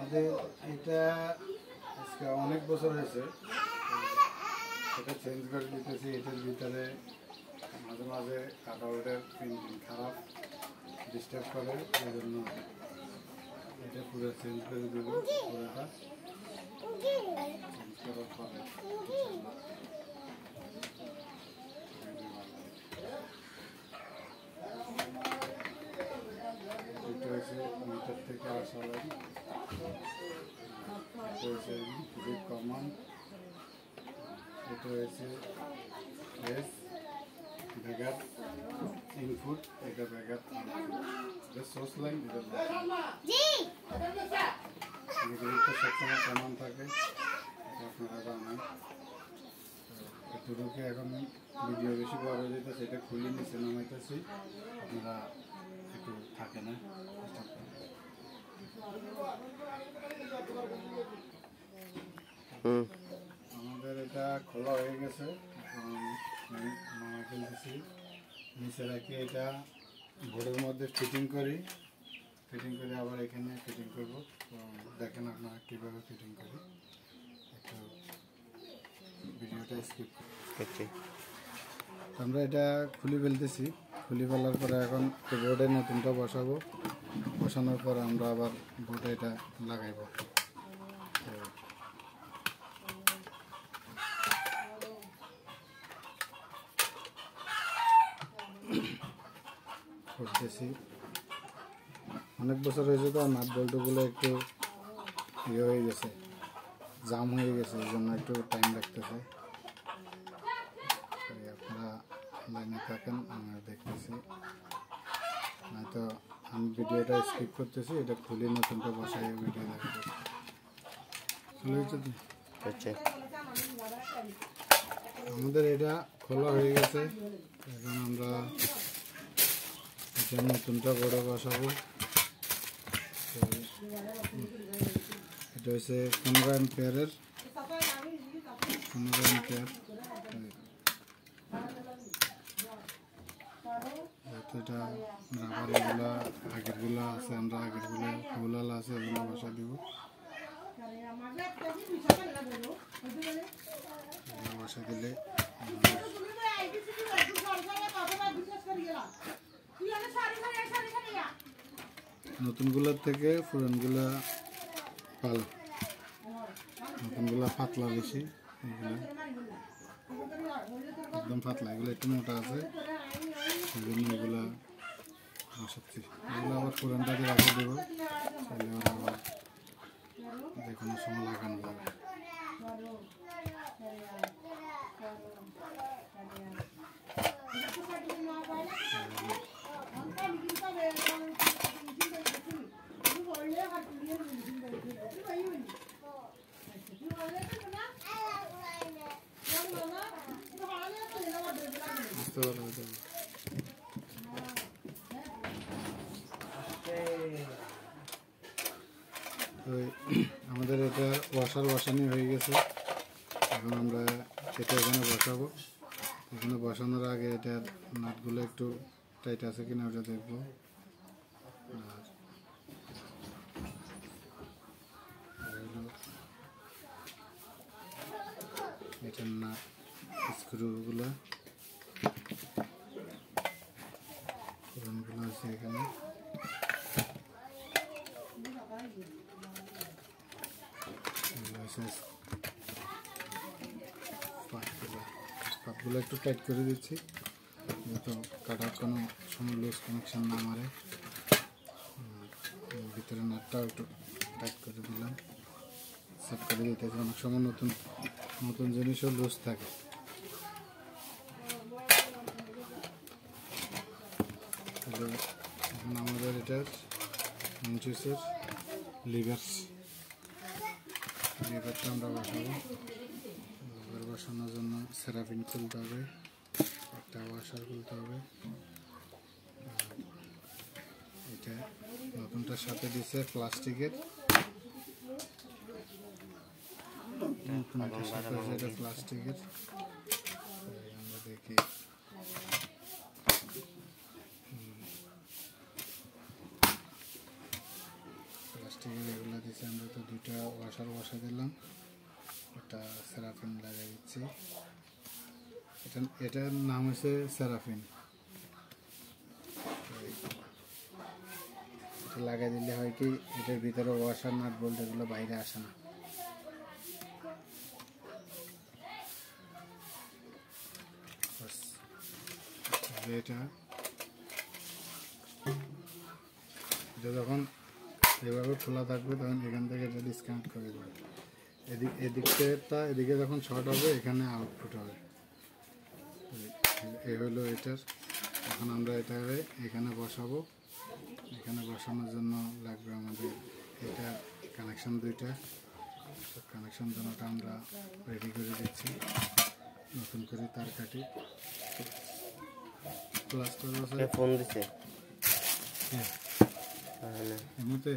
আমাদের এটা আজকে অনেক বছর হয়েছে, এটা চেঞ্জ করে দিতেছি। এটার ভিতরে মাঝে মাঝে কাটআউটের প্রিন্টিং খারাপ ডিস্টার্ব করে, এই জন্য এটা পুরো চেঞ্জ করে দেবো। পুরোটা চেঞ্জ করার পরে এটা হয়েছে মিটার থেকে আসা লাইন, এটা হয়েছে খুবই কমন। এটা হয়েছে এস ব্যাগার ইনপুট, এটা ব্যাগার এটা সোর্স লাইন, এটা গ্রিডটা সবসময় কমন থাকে, আপনারা জানেন। এতটুকু এখন ভিডিও বেশি বড় হয়ে যেতে সেটা খুলে নিচে নামাইতেছি, আপনারা একটু থাকে না। আমাদের এটা খোলা হয়ে গেছে, নামাই ফেলতেছি। নিচে রাখি এটা বোর্ডের মধ্যে ফিটিং করি, ফিটিং করে আবার এখানে ফিটিং করব। তো দেখেন আপনারা কীভাবে ফিটিং করি, একটু ভিডিওটা স্কিপ করছি। আমরা এটা খুলে ফেলতেছি, খুলে ফেলার পরে এখন বোর্ডে নতুনটা বসাবো। বসানোর পর আমরা আবার বোর্ডে এটা লাগাইব। করতেছি অনেক বছর হয়েছে, তো নাট বল্টুগুলো একটু ইয়ে হয়ে গেছে, জাম হয়ে গেছে, এই জন্য একটু টাইম লাগতেছে। আপনারা লাইনে থাকেন, আমরা দেখতেছি, নয়তো আমি ভিডিওটা স্কিপ করতেছি। এটা খুলে নতুনটা বসাই ভিডিও দেখাতে। আমাদের এটা খোলা হয়ে গেছে, এখন আমরা এটা নতুনটা বড় বসাবো। এটা হচ্ছে 15 অ্যাম্পিয়ারের, 15 অ্যাম্পিয়ার। এটা রাবার এগুলা আগেরগুলো আছে, আমরা আগেরগুলো ফুলাল আছে, এগুলো বসা দিব। বসা দিলে নতুনগুলোর থেকে পুরানগুলা ভালো, নতুনগুলা পাতলা বেশি, এগুলো একদম পাতলা, এগুলো একটু মোটা আছে, সেই জন্য এগুলো বসাচ্ছি। এগুলো আবার পুরানটা দিয়ে রাখা দেবো, তাহলে আবার যে কোনো সময় লাগানো যাবে। আমাদের এটা ওয়াশার বসানি হয়ে গেছে, এখন আমরা এটা এখানে বসাবো। এখানে বসানোর আগে এটার নাটগুলো একটু টাইট আছে কিনা ওটা দেখবো। এটার নাট স্ক্রুগুলো পুরানগুলো আছে এখানে। পাতগুলো একটু টাইট করে দিচ্ছি, যাতে কাটার কোনো সময় লুজ কানেকশন না মারে। ভিতরে নাটটাও একটু টাইট করে দিলাম, সেট করে দিতেছি। অনেক সময় নতুন নতুন জিনিসও লুজ থাকে। এখন আমাদের এটার ইঞ্চুসের লিভারটা আমরা বসাবো। লিভার বসানোর জন্য সেরাফিন খুলতে হবে, একটা ওয়াশার খুলতে হবে। এটা নতুনটার সাথে দিচ্ছে প্লাস্টিকের, নতুনটার সাথে এটা প্লাস্টিকের। আমরা দেখি প্লাস্টিকের এগুলো দিচ্ছি আমরা, তো দুইটা ওয়াশার বসা দিলাম, এটা সেরাফিন লাগিয়ে দিচ্ছি। এটার নাম হচ্ছে সেরাফিন। এটা লাগিয়ে দিলে হয় কি, এটার ভিতরে ওয়াশার নাট বলতে এগুলো বাইরে আসে না। এটা যখন এভাবে খোলা থাকবে তখন এখান থেকে এটা ডিসকানেক্ট করে দেবে। এদিকে যখন শর্ট হবে এখানে আউটপুট হবে। এই হলো এটার। এখন আমরা এটাকে এখানে বসাবো। এখানে বসানোর জন্য লাগবে আমাদের এটা কানেকশন দুইটা। কানেকশন দুটোটা আমরা রেডি করে দিচ্ছি, নতুন করে তার কাটি। প্লাস্টার আছে, ফোন দিছে এর মধ্যে